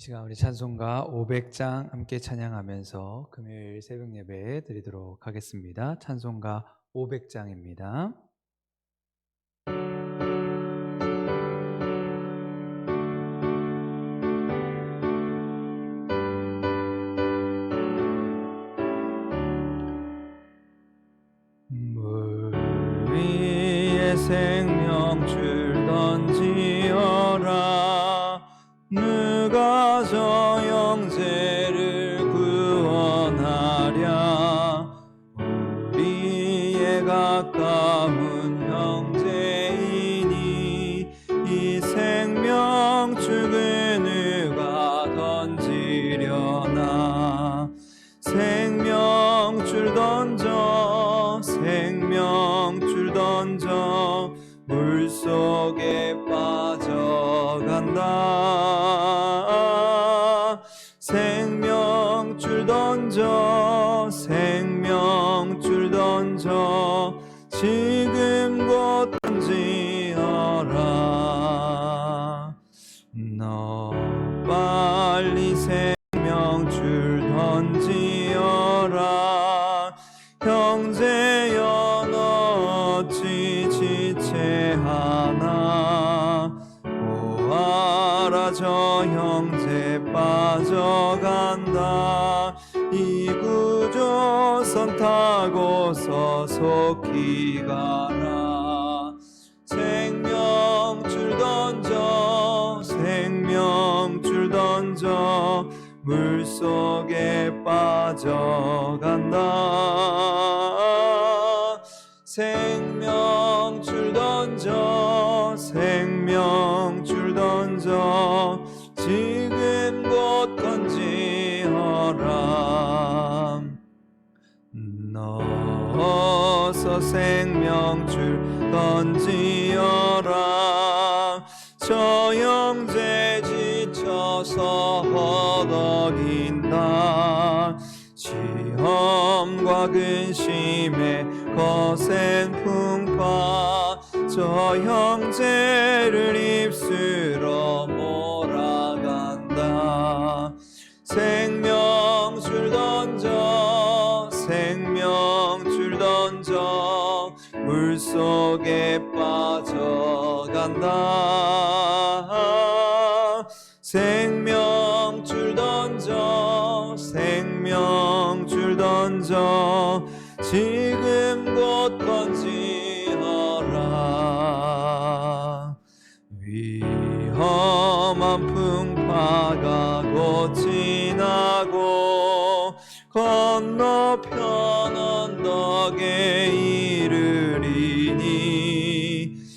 이 시간 우리 찬송가 500장 함께 찬양하면서 금요일 새벽 예배 드리도록 하겠습니다. 찬송가 500장입니다. 물 위에 생명줄 던지어라. 누가 저 형제를 구원하랴. 우리의 가까운 형제이니 이 생명줄을 누가 던지려나. 생명줄 던져, 생명줄 던져, 물속에 빠져간다. 생명줄 던져, 생명줄 던져, 지금 곧 던지어라. 너 빨리 생명줄 던지어라. 형제여 너 어찌 지체하나. 보아라 저 형제 빠져간다. 이 구조선 타고서 속히 가라. 생명줄 던져, 생명줄 던져, 물속에 빠져간다. 생명줄 던져, 생명줄 던져, 지금 곧 건지어라. 넣어서 생명줄 던지어라. 저 형제 지쳐서 허덕인다. 시험과 근심에 거센 풍파, 저 형제를 입술어 몰아간다. 생명줄 던져, 생명줄 던져, 물속에 빠져간다. 생명줄 던져, 생명줄 던져, 지금 곧 건지어라. 위험한 풍파가 곧 지나고 건너편 언덕에 이르리니.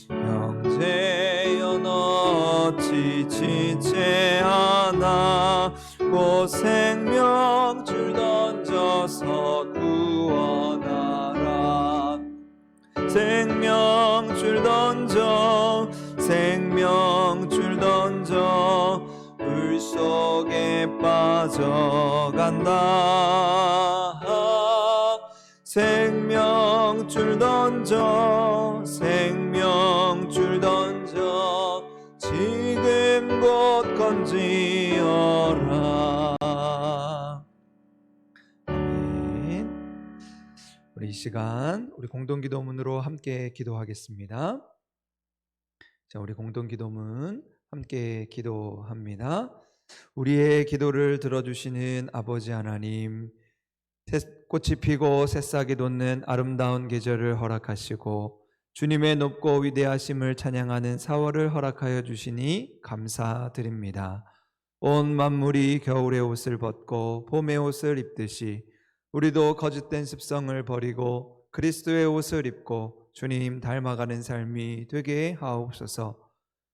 형제여 너 어찌 지체하나. 곧 생명줄 던져서 구원하라. 생명줄 던져, 생명줄 던져, 물속에 빠져간다. 생명줄 던져, 생명줄 던져, 지금 곧 건지어라. 아멘. 우리 이 시간 우리 공동기도문으로 함께 기도하겠습니다. 자, 우리 공동기도문 함께 기도합니다. 우리의 기도를 들어주시는 아버지 하나님, 꽃이 피고 새싹이 돋는 아름다운 계절을 허락하시고 주님의 높고 위대하심을 찬양하는 4월을 허락하여 주시니 감사드립니다. 온 만물이 겨울의 옷을 벗고 봄의 옷을 입듯이 우리도 거짓된 습성을 버리고 그리스도의 옷을 입고 주님 닮아가는 삶이 되게 하옵소서.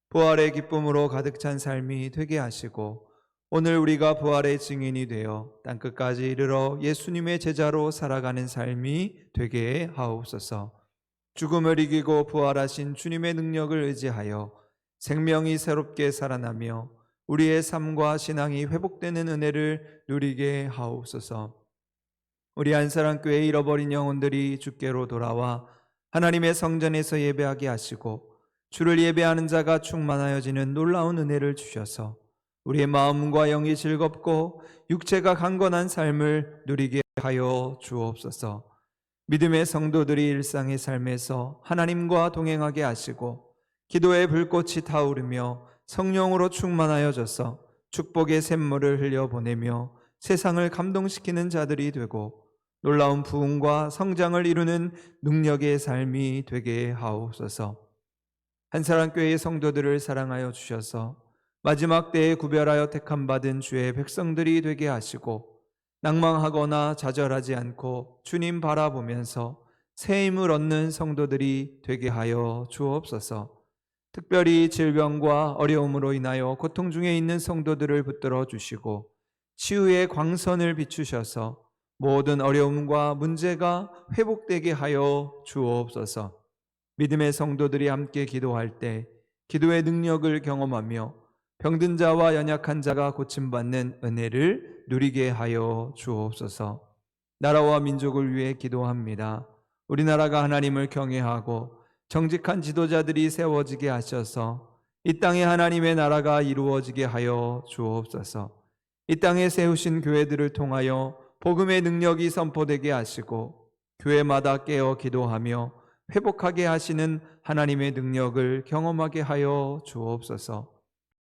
부활의 기쁨으로 가득 찬 삶이 되게 하시고 오늘 우리가 부활의 증인이 되어 땅끝까지 이르러 예수님의 제자로 살아가는 삶이 되게 하옵소서. 죽음을 이기고 부활하신 주님의 능력을 의지하여 생명이 새롭게 살아나며 우리의 삶과 신앙이 회복되는 은혜를 누리게 하옵소서. 우리 안사랑교회 잃어버린 영혼들이 주께로 돌아와 하나님의 성전에서 예배하게 하시고 주를 예배하는 자가 충만하여지는 놀라운 은혜를 주셔서 우리의 마음과 영이 즐겁고 육체가 강건한 삶을 누리게 하여 주옵소서. 믿음의 성도들이 일상의 삶에서 하나님과 동행하게 하시고 기도의 불꽃이 타오르며 성령으로 충만하여져서 축복의 샘물을 흘려보내며 세상을 감동시키는 자들이 되고 놀라운 부흥과 성장을 이루는 능력의 삶이 되게 하옵소서. 한사랑교회의 성도들을 사랑하여 주셔서 마지막 때에 구별하여 택함받은 주의 백성들이 되게 하시고 낭망하거나 좌절하지 않고 주님 바라보면서 새 힘을 얻는 성도들이 되게 하여 주옵소서. 특별히 질병과 어려움으로 인하여 고통 중에 있는 성도들을 붙들어 주시고 치유의 광선을 비추셔서 모든 어려움과 문제가 회복되게 하여 주옵소서. 믿음의 성도들이 함께 기도할 때 기도의 능력을 경험하며 병든 자와 연약한 자가 고침받는 은혜를 누리게 하여 주옵소서. 나라와 민족을 위해 기도합니다. 우리나라가 하나님을 경외하고 정직한 지도자들이 세워지게 하셔서 이 땅에 하나님의 나라가 이루어지게 하여 주옵소서. 이 땅에 세우신 교회들을 통하여 복음의 능력이 선포되게 하시고 교회마다 깨어 기도하며 회복하게 하시는 하나님의 능력을 경험하게 하여 주옵소서.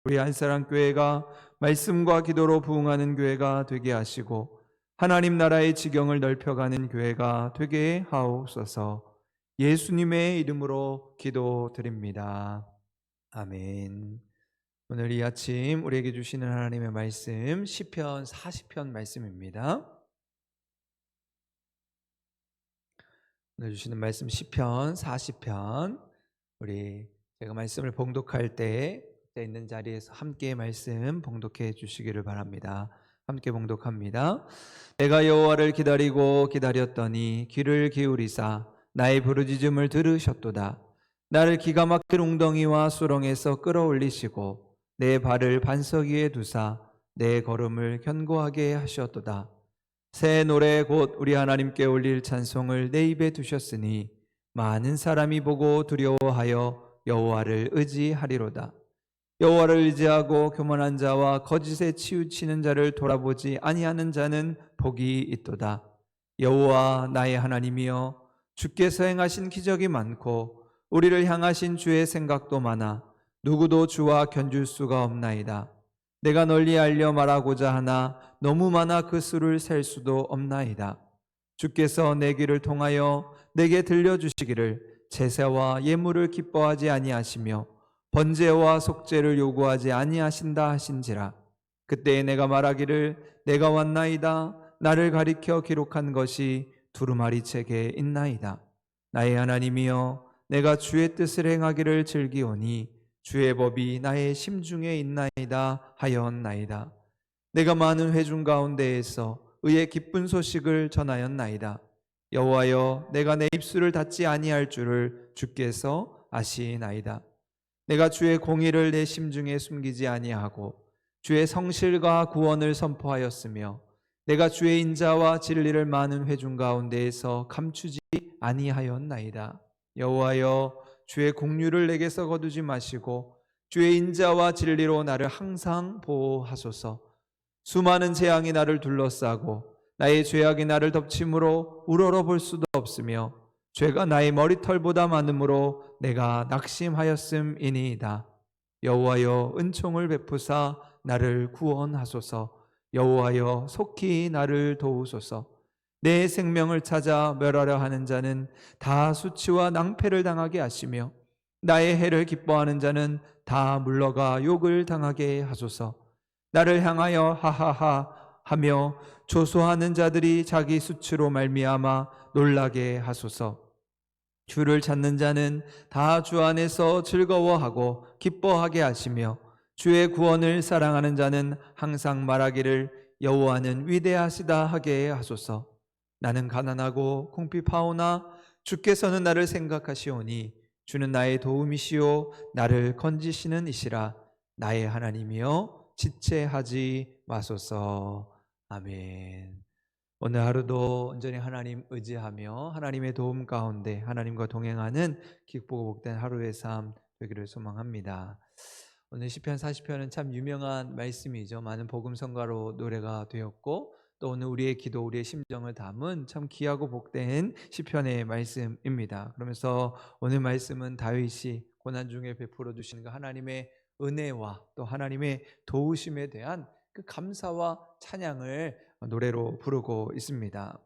우리 한사랑교회가 말씀과 기도로 부흥하는 교회가 되게 하시고 하나님 나라의 지경을 넓혀가는 교회가 되게 하옵소서. 예수님의 이름으로 기도드립니다. 아멘. 오늘 이 아침 우리에게 주시는 하나님의 말씀 시편 40편 말씀입니다. 오늘 주시는 말씀 시편 40편. 우리 제가 말씀을 봉독할 때 있는 자리에서 함께 말씀 봉독해 주시기를 바랍니다. 함께 봉독합니다. 내가 여호와를 기다리고 기다렸더니 귀를 기울이사 나의 부르짖음을 들으셨도다. 나를 기가 막힌 웅덩이와 수렁에서 끌어올리시고 내 발을 반석 위에 두사 내 걸음을 견고하게 하셨도다. 새 노래 곧 우리 하나님께 올릴 찬송을 내 입에 두셨으니 많은 사람이 보고 두려워하여 여호와를 의지하리로다. 여호와를 의지하고 교만한 자와 거짓에 치우치는 자를 돌아보지 아니하는 자는 복이 있도다. 여호와 나의 하나님이여, 주께서 행하신 기적이 많고 우리를 향하신 주의 생각도 많아 누구도 주와 견줄 수가 없나이다. 내가 널리 알려 말하고자 하나 너무 많아 그 수를 셀 수도 없나이다. 주께서 내 귀를 통하여 내게 들려주시기를 제사와 예물을 기뻐하지 아니하시며 번제와 속죄를 요구하지 아니하신다 하신지라. 그때에 내가 말하기를 내가 왔나이다. 나를 가리켜 기록한 것이 두루마리 책에 있나이다. 나의 하나님이여, 내가 주의 뜻을 행하기를 즐기오니 주의 법이 나의 심중에 있나이다 하였나이다. 내가 많은 회중 가운데에서 의의 기쁜 소식을 전하였나이다. 여호와여, 내가 내 입술을 닫지 아니할 줄을 주께서 아시나이다. 내가 주의 공의를 내 심중에 숨기지 아니하고 주의 성실과 구원을 선포하였으며 내가 주의 인자와 진리를 많은 회중 가운데에서 감추지 아니하였나이다. 여호와여, 주의 공류를 내게서 거두지 마시고 주의 인자와 진리로 나를 항상 보호하소서. 수많은 재앙이 나를 둘러싸고 나의 죄악이 나를 덮침으로 우러러 볼 수도 없으며 죄가 나의 머리털보다 많으므로 내가 낙심하였음이니이다. 여호와여, 은총을 베푸사 나를 구원하소서. 여호와여, 속히 나를 도우소서. 내 생명을 찾아 멸하려 하는 자는 다 수치와 낭패를 당하게 하시며 나의 해를 기뻐하는 자는 다 물러가 욕을 당하게 하소서. 나를 향하여 하하하 하며 조소하는 자들이 자기 수치로 말미암아 놀라게 하소서. 주를 찾는 자는 다 주 안에서 즐거워하고 기뻐하게 하시며 주의 구원을 사랑하는 자는 항상 말하기를 여호와는 위대하시다 하게 하소서. 나는 가난하고 궁핍하오나 주께서는 나를 생각하시오니 주는 나의 도움이시오 나를 건지시는 이시라. 나의 하나님이여, 지체하지 마소서. 아멘. 오늘 하루도 온전히 하나님 의지하며 하나님의 도움 가운데 하나님과 동행하는 기쁘고 복된 하루의 삶 되기를 소망합니다. 오늘 시편 40편은 참 유명한 말씀이죠. 많은 복음성가로 노래가 되었고 또 오늘 우리의 기도, 우리의 심정을 담은 참 귀하고 복된 시편의 말씀입니다. 그러면서 오늘 말씀은 다윗이 고난 중에 베풀어 주시는 그 하나님의 은혜와 또 하나님의 도우심에 대한 그 감사와 찬양을 노래로 부르고 있습니다.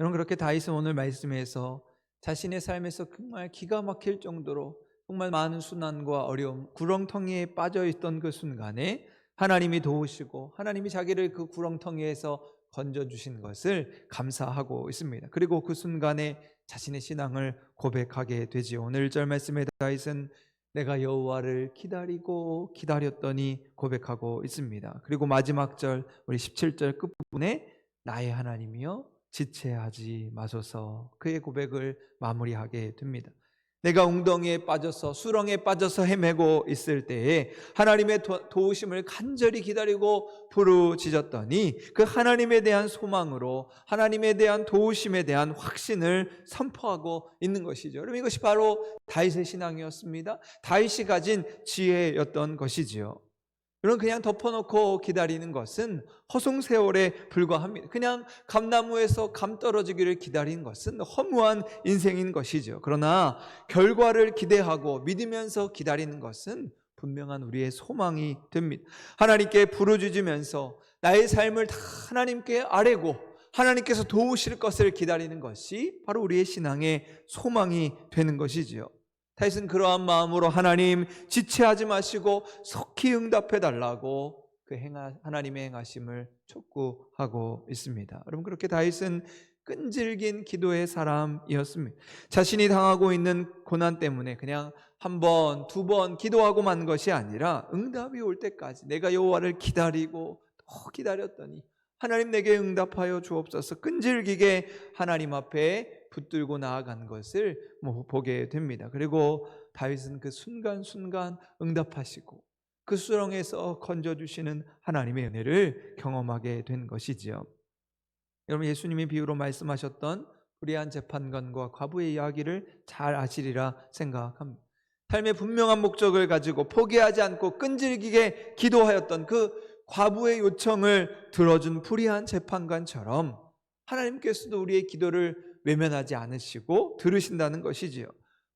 여러분, 그렇게 다윗은 오늘 말씀에서 자신의 삶에서 정말 기가 막힐 정도로 정말 많은 순환과 어려움, 구렁텅이에 빠져 있던 그 순간에 하나님이 도우시고 하나님이 자기를 그 구렁텅이에서 건져주신 것을 감사하고 있습니다. 그리고 그 순간에 자신의 신앙을 고백하게 되지요. 오늘 1절 말씀에 다윗은 내가 여호와를 기다리고 기다렸더니 고백하고 있습니다. 그리고 마지막 절 우리 17절 끝부분에 나의 하나님이여 지체하지 마소서, 그의 고백을 마무리하게 됩니다. 내가 웅덩이에 빠져서 수렁에 빠져서 헤매고 있을 때에 하나님의 도우심을 간절히 기다리고 부르짖었더니 그 하나님에 대한 소망으로 하나님에 대한 도우심에 대한 확신을 선포하고 있는 것이죠. 여러분, 이것이 바로 다윗의 신앙이었습니다. 다윗이 가진 지혜였던 것이지요. 여러분, 그냥 덮어놓고 기다리는 것은 허송세월에 불과합니다. 그냥 감나무에서 감 떨어지기를 기다리는 것은 허무한 인생인 것이죠. 그러나 결과를 기대하고 믿으면서 기다리는 것은 분명한 우리의 소망이 됩니다. 하나님께 부르짖으면서 나의 삶을 다 하나님께 아뢰고 하나님께서 도우실 것을 기다리는 것이 바로 우리의 신앙의 소망이 되는 것이지요. 다윗은 그러한 마음으로 하나님 지체하지 마시고 속히 응답해 달라고 그 하나님의 행하심을 촉구하고 있습니다. 여러분, 그렇게 다윗은 끈질긴 기도의 사람이었습니다. 자신이 당하고 있는 고난 때문에 그냥 한 번, 두 번 기도하고 만 것이 아니라 응답이 올 때까지 내가 여호와를 기다리고 또 기다렸더니 하나님 내게 응답하여 주옵소서, 끈질기게 하나님 앞에 붙들고 나아간 것을 보게 됩니다. 그리고 다윗은 그 순간순간 응답하시고 그 수렁에서 건져주시는 하나님의 은혜를 경험하게 된 것이지요. 여러분, 예수님이 비유로 말씀하셨던 불의한 재판관과 과부의 이야기를 잘 아시리라 생각합니다. 삶의 분명한 목적을 가지고 포기하지 않고 끈질기게 기도하였던 그 과부의 요청을 들어준 불의한 재판관처럼 하나님께서도 우리의 기도를 외면하지 않으시고 들으신다는 것이지요.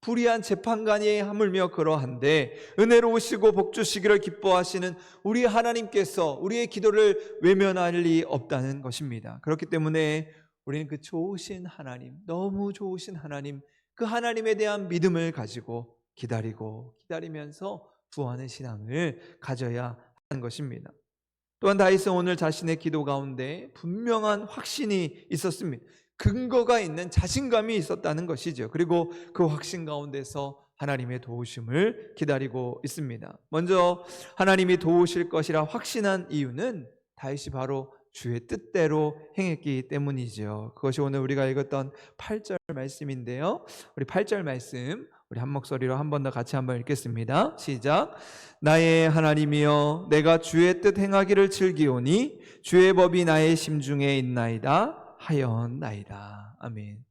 불의한 재판관이 하물며 그러한데 은혜로우시고 복주시기를 기뻐하시는 우리 하나님께서 우리의 기도를 외면할 리 없다는 것입니다. 그렇기 때문에 우리는 그 좋으신 하나님, 너무 좋으신 하나님, 그 하나님에 대한 믿음을 가지고 기다리면서 구하는 신앙을 가져야 하는 것입니다. 또한 다윗은 오늘 자신의 기도 가운데 분명한 확신이 있었습니다. 근거가 있는 자신감이 있었다는 것이죠. 그리고 그 확신 가운데서 하나님의 도우심을 기다리고 있습니다. 먼저 하나님이 도우실 것이라 확신한 이유는 다윗이 바로 주의 뜻대로 행했기 때문이죠. 그것이 오늘 우리가 읽었던 8절 말씀인데요. 우리 8절 말씀 우리 한 목소리로 한 번 더 같이 한번 읽겠습니다. 시작. 나의 하나님이여 내가 주의 뜻 행하기를 즐기오니 주의 법이 나의 심중에 있나이다 하였나이다. 아멘.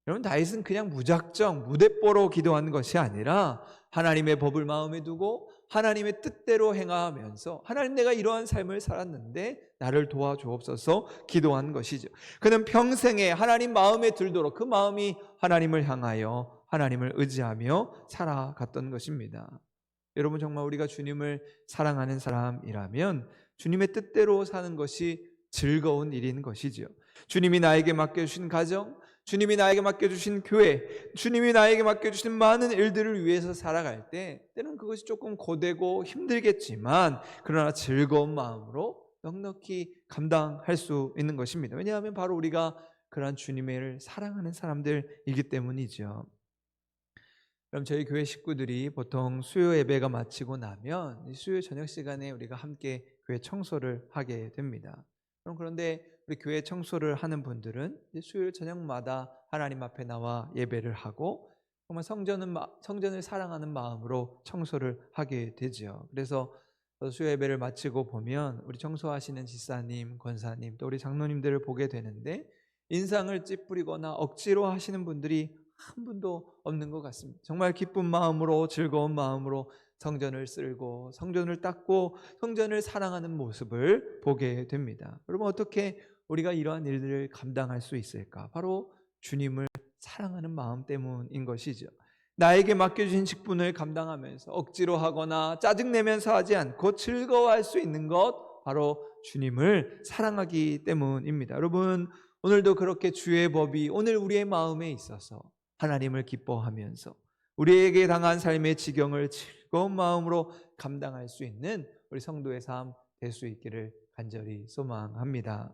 여러분, 다윗은 그냥 무작정 무대뽀로 기도한 것이 아니라 하나님의 법을 마음에 두고 하나님의 뜻대로 행하면서 하나님, 내가 이러한 삶을 살았는데 나를 도와주옵소서 기도한 것이죠. 그는 평생에 하나님 마음에 들도록 그 마음이 하나님을 향하여 하나님을 의지하며 살아갔던 것입니다. 여러분, 정말 우리가 주님을 사랑하는 사람이라면 주님의 뜻대로 사는 것이 즐거운 일인 것이죠. 주님이 나에게 맡겨주신 가정, 주님이 나에게 맡겨주신 교회, 주님이 나에게 맡겨주신 많은 일들을 위해서 살아갈 때 때는 그것이 조금 고되고 힘들겠지만 그러나 즐거운 마음으로 넉넉히 감당할 수 있는 것입니다. 왜냐하면 바로 우리가 그러한 주님을 사랑하는 사람들이기 때문이죠. 그럼 저희 교회 식구들이 보통 수요 예배가 마치고 나면 수요 저녁 시간에 우리가 함께 교회 청소를 하게 됩니다. 그런데 우리 교회 청소를 하는 분들은 수요일 저녁마다 하나님 앞에 나와 예배를 하고 정말 성전을 사랑하는 마음으로 청소를 하게 되죠. 그래서 수요 예배를 마치고 보면 우리 청소하시는 집사님, 권사님, 또 우리 장로님들을 보게 되는데 인상을 찌푸리거나 억지로 하시는 분들이 한 분도 없는 것 같습니다. 정말 기쁜 마음으로 즐거운 마음으로 성전을 쓸고 성전을 닦고 성전을 사랑하는 모습을 보게 됩니다. 여러분, 어떻게 우리가 이러한 일들을 감당할 수 있을까? 바로 주님을 사랑하는 마음 때문인 것이죠. 나에게 맡겨주신 직분을 감당하면서 억지로 하거나 짜증내면서 하지 않고 즐거워할 수 있는 것, 바로 주님을 사랑하기 때문입니다. 여러분, 오늘도 그렇게 주의 법이 오늘 우리의 마음에 있어서 하나님을 기뻐하면서 우리에게 당한 삶의 지경을 즐거운 마음으로 감당할 수 있는 우리 성도의 삶 될 수 있기를 간절히 소망합니다.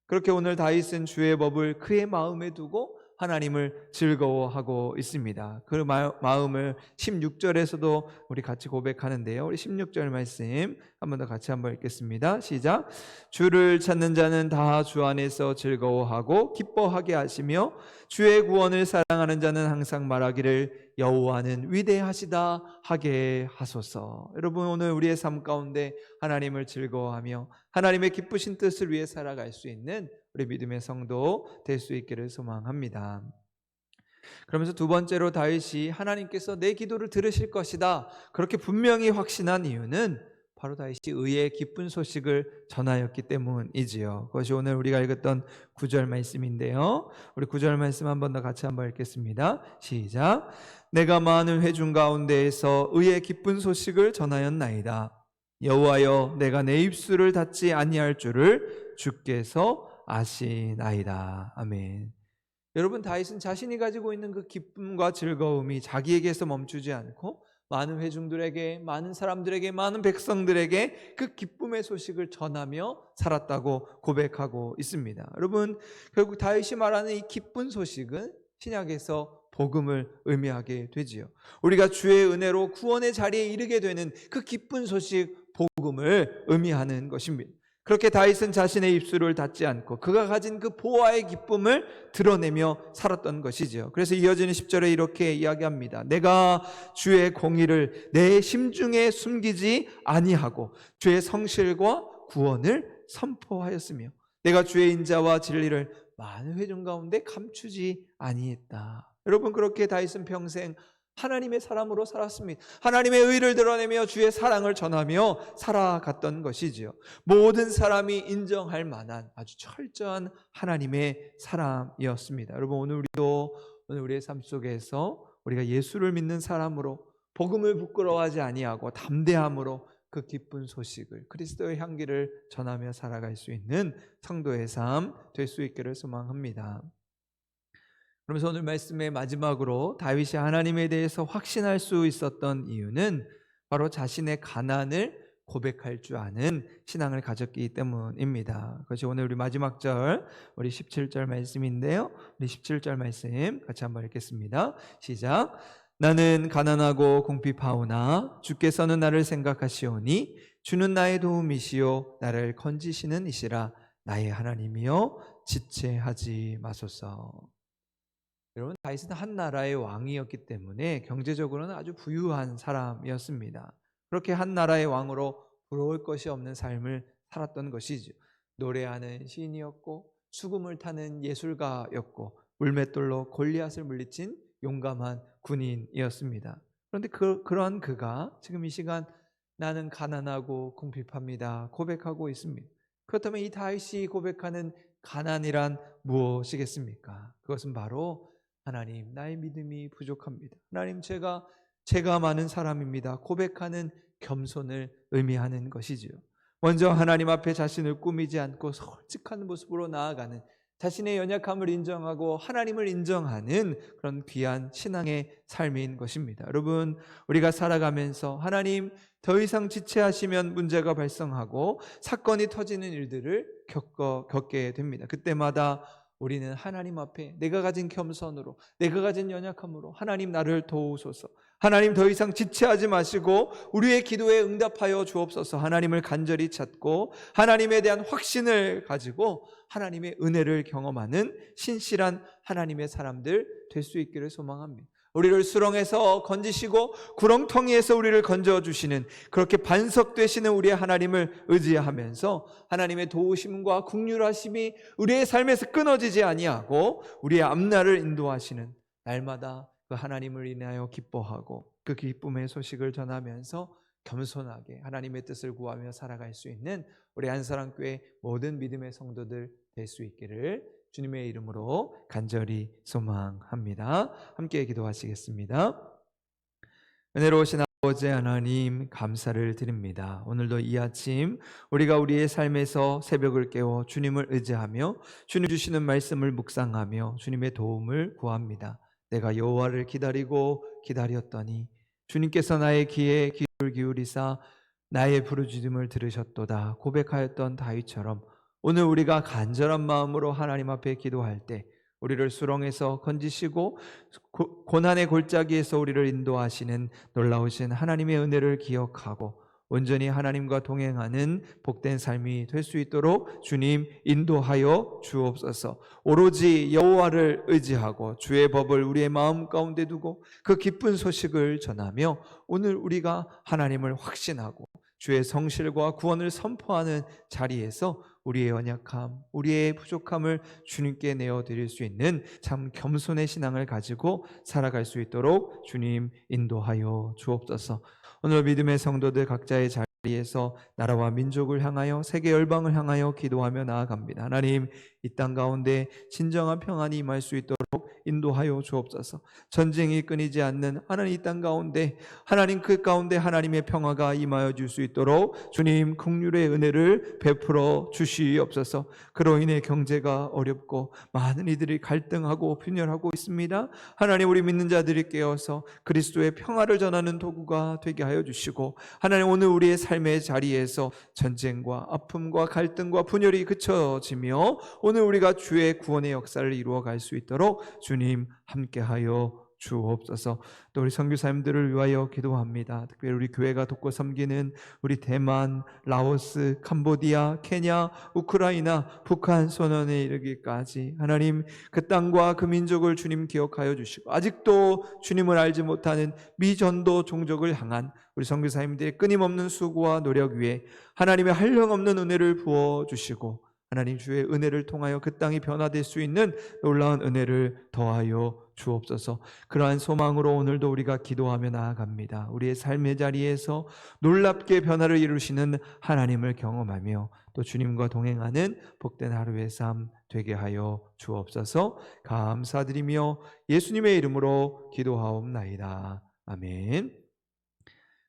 그렇게 오늘 다윗은 주의 법을 그의 마음에 두고 하나님을 즐거워하고 있습니다. 그 마음을 16절에서도 우리 같이 고백하는데요. 우리 16절 말씀 한 번 더 같이 한번 읽겠습니다. 시작. 주를 찾는 자는 다 주 안에서 즐거워하고 기뻐하게 하시며 주의 구원을 사랑하는 자는 항상 말하기를 여호와는 위대하시다 하게 하소서. 여러분, 오늘 우리의 삶 가운데 하나님을 즐거워하며 하나님의 기쁘신 뜻을 위해 살아갈 수 있는 우리 믿음의 성도 될 수 있기를 소망합니다. 그러면서 두 번째로 다윗이 하나님께서 내 기도를 들으실 것이다, 그렇게 분명히 확신한 이유는 바로 다윗이 의의 기쁜 소식을 전하였기 때문이지요. 그것이 오늘 우리가 읽었던 9절 말씀인데요. 우리 9절 말씀 한 번 더 같이 한번 읽겠습니다. 시작. 내가 많은 회중 가운데에서 의의 기쁜 소식을 전하였나이다. 여호와여, 내가 내 입술을 닫지 아니할 줄을 주께서 아시나이다. 아멘. 여러분, 다윗은 자신이 가지고 있는 그 기쁨과 즐거움이 자기에게서 멈추지 않고 많은 회중들에게, 많은 사람들에게, 많은 백성들에게 그 기쁨의 소식을 전하며 살았다고 고백하고 있습니다. 여러분, 결국 다윗이 말하는 이 기쁜 소식은 신약에서 복음을 의미하게 되지요. 우리가 주의 은혜로 구원의 자리에 이르게 되는 그 기쁜 소식, 복음을 의미하는 것입니다. 그렇게 다윗은 자신의 입술을 닫지 않고 그가 가진 그 보화의 기쁨을 드러내며 살았던 것이죠. 그래서 이어지는 10절에 이렇게 이야기합니다. 내가 주의 공의를 내 심중에 숨기지 아니하고 주의 성실과 구원을 선포하였으며 내가 주의 인자와 진리를 많은 회중 가운데 감추지 아니했다. 여러분, 그렇게 다윗은 평생 하나님의 사람으로 살았습니다. 하나님의 의를 드러내며 주의 사랑을 전하며 살아갔던 것이지요. 모든 사람이 인정할 만한 아주 철저한 하나님의 사람이었습니다. 여러분, 오늘 우리의 삶 속에서 우리가 예수를 믿는 사람으로 복음을 부끄러워하지 아니하고 담대함으로 그 기쁜 소식을, 그리스도의 향기를 전하며 살아갈 수 있는 성도의 삶 될 수 있기를 소망합니다. 그러면서 오늘 말씀의 마지막으로 다윗이 하나님에 대해서 확신할 수 있었던 이유는 바로 자신의 가난을 고백할 줄 아는 신앙을 가졌기 때문입니다. 그것이 오늘 우리 마지막 절, 우리 17절 말씀인데요. 우리 17절 말씀 같이 한번 읽겠습니다. 시작. 나는 가난하고 궁핍하오나 주께서는 나를 생각하시오니 주는 나의 도움이시요 나를 건지시는 이시라. 나의 하나님이여 지체하지 마소서. 여러분, 다윗은 한 나라의 왕이었기 때문에 경제적으로는 아주 부유한 사람이었습니다. 그렇게 한 나라의 왕으로 부러울 것이 없는 삶을 살았던 것이죠. 노래하는 시인이었고 수금을 타는 예술가였고 물맷돌로 골리앗을 물리친 용감한 군인이었습니다. 그런데 그런 그가 지금 이 시간 나는 가난하고 궁핍합니다 고백하고 있습니다. 그렇다면 이 다윗이 고백하는 가난이란 무엇이겠습니까? 그것은 바로 하나님, 나의 믿음이 부족합니다. 하나님, 제가 많은 사람입니다 고백하는 겸손을 의미하는 것이지요. 먼저 하나님 앞에 자신을 꾸미지 않고 솔직한 모습으로 나아가는, 자신의 연약함을 인정하고 하나님을 인정하는 그런 귀한 신앙의 삶인 것입니다. 여러분, 우리가 살아가면서 하나님 더 이상 지체하시면 문제가 발생하고 사건이 터지는 일들을 겪게 됩니다. 그때마다 우리는 하나님 앞에 내가 가진 겸손으로, 내가 가진 연약함으로 하나님 나를 도우소서, 하나님 더 이상 지체하지 마시고 우리의 기도에 응답하여 주옵소서, 하나님을 간절히 찾고 하나님에 대한 확신을 가지고 하나님의 은혜를 경험하는 신실한 하나님의 사람들 될 수 있기를 소망합니다. 우리를 수렁에서 건지시고 구렁텅이에서 우리를 건져주시는, 그렇게 반석되시는 우리의 하나님을 의지하면서 하나님의 도우심과 긍휼하심이 우리의 삶에서 끊어지지 아니하고 우리의 앞날을 인도하시는 날마다 그 하나님을 인하여 기뻐하고 그 기쁨의 소식을 전하면서 겸손하게 하나님의 뜻을 구하며 살아갈 수 있는 우리 한사랑교회 모든 믿음의 성도들 될 수 있기를 주님의 이름으로 간절히 소망합니다. 함께 기도하시겠습니다. 은혜로우신 아버지 하나님, 감사를 드립니다. 오늘도 이 아침 우리가 우리의 삶에서 새벽을 깨워 주님을 의지하며 주님 주시는 말씀을 묵상하며 주님의 도움을 구합니다. 내가 여호와를 기다리고 기다렸더니 주님께서 나의 귀에 귀를 기울이사 나의 부르짖음을 들으셨도다 고백하였던 다윗처럼 오늘 우리가 간절한 마음으로 하나님 앞에 기도할 때 우리를 수렁에서 건지시고 고난의 골짜기에서 우리를 인도하시는 놀라우신 하나님의 은혜를 기억하고 온전히 하나님과 동행하는 복된 삶이 될 수 있도록 주님 인도하여 주옵소서. 오로지 여호와를 의지하고 주의 법을 우리의 마음 가운데 두고 그 기쁜 소식을 전하며 오늘 우리가 하나님을 확신하고 주의 성실과 구원을 선포하는 자리에서 우리의 연약함, 우리의 부족함을 주님께 내어드릴 수 있는 참 겸손의 신앙을 가지고 살아갈 수 있도록 주님 인도하여 주옵소서. 오늘 믿음의 성도들 각자의 자리에서 나라와 민족을 향하여 세계 열방을 향하여 기도하며 나아갑니다. 하나님, 이 땅 가운데 진정한 평안이 임할 수 있도록 인도하여 주옵소서. 전쟁이 끊이지 않는 하나님 이 땅 가운데 하나님 그 가운데 하나님의 평화가 임하여 줄 수 있도록 주님 긍휼의 은혜를 베풀어 주시옵소서. 그로 인해 경제가 어렵고 많은 이들이 갈등하고 분열하고 있습니다. 하나님, 우리 믿는 자들이 깨어서 그리스도의 평화를 전하는 도구가 되게 하여 주시고 하나님, 오늘 우리의 삶의 자리에서 전쟁과 아픔과 갈등과 분열이 그쳐지며 오늘 우리가 주의 구원의 역사를 이루어 갈 수 있도록 주님 함께하여 주옵소서. 또 우리 선교사님들을 위하여 기도합니다. 특별히 우리 교회가 돕고 섬기는 우리 대만, 라오스, 캄보디아, 케냐, 우크라이나, 북한 선언에 이르기까지 하나님 그 땅과 그 민족을 주님 기억하여 주시고 아직도 주님을 알지 못하는 미전도 종족을 향한 우리 선교사님들의 끊임없는 수고와 노력 위에 하나님의 한량없는 은혜를 부어주시고 하나님 주의 은혜를 통하여 그 땅이 변화될 수 있는 놀라운 은혜를 더하여 주옵소서. 그러한 소망으로 오늘도 우리가 기도하며 나아갑니다. 우리의 삶의 자리에서 놀랍게 변화를 이루시는 하나님을 경험하며 또 주님과 동행하는 복된 하루의 삶 되게 하여 주옵소서. 감사드리며 예수님의 이름으로 기도하옵나이다. 아멘.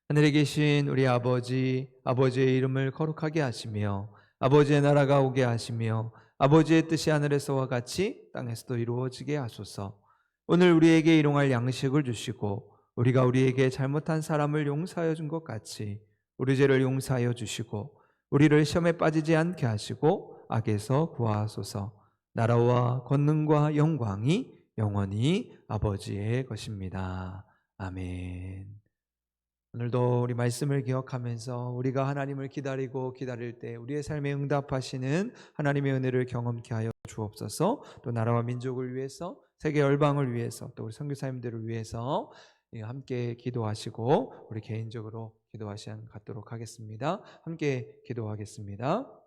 하늘에 계신 우리 아버지, 아버지의 이름을 거룩하게 하시며 아버지의 나라가 오게 하시며 아버지의 뜻이 하늘에서와 같이 땅에서도 이루어지게 하소서. 오늘 우리에게 일용할 양식을 주시고 우리가 우리에게 잘못한 사람을 용서하여 준 것 같이 우리 죄를 용서하여 주시고 우리를 시험에 빠지지 않게 하시고 악에서 구하소서. 나라와 권능과 영광이 영원히 아버지의 것입니다. 아멘. 오늘도 우리 말씀을 기억하면서 우리가 하나님을 기다리고 기다릴 때 우리의 삶에 응답하시는 하나님의 은혜를 경험케 하여 주옵소서. 또 나라와 민족을 위해서 세계 열방을 위해서 또 우리 선교사님들을 위해서 함께 기도하시고 우리 개인적으로 기도하시 갖도록 하겠습니다. 함께 기도하겠습니다.